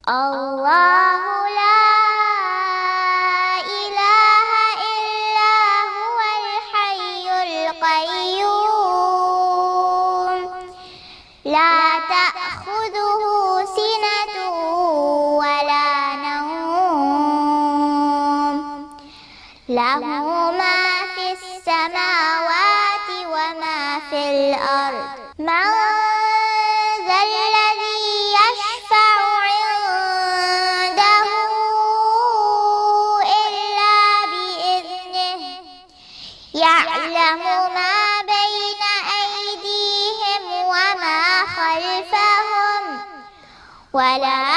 الله لا إله إلا هو الحي القيوم لا تأخذه سنة ولا نوم له ما في السماوات وما في الأرض من ذا الذي يشفع عنده إلا بإذنه يعلم ما بين أيديهم وما خلفهم ولا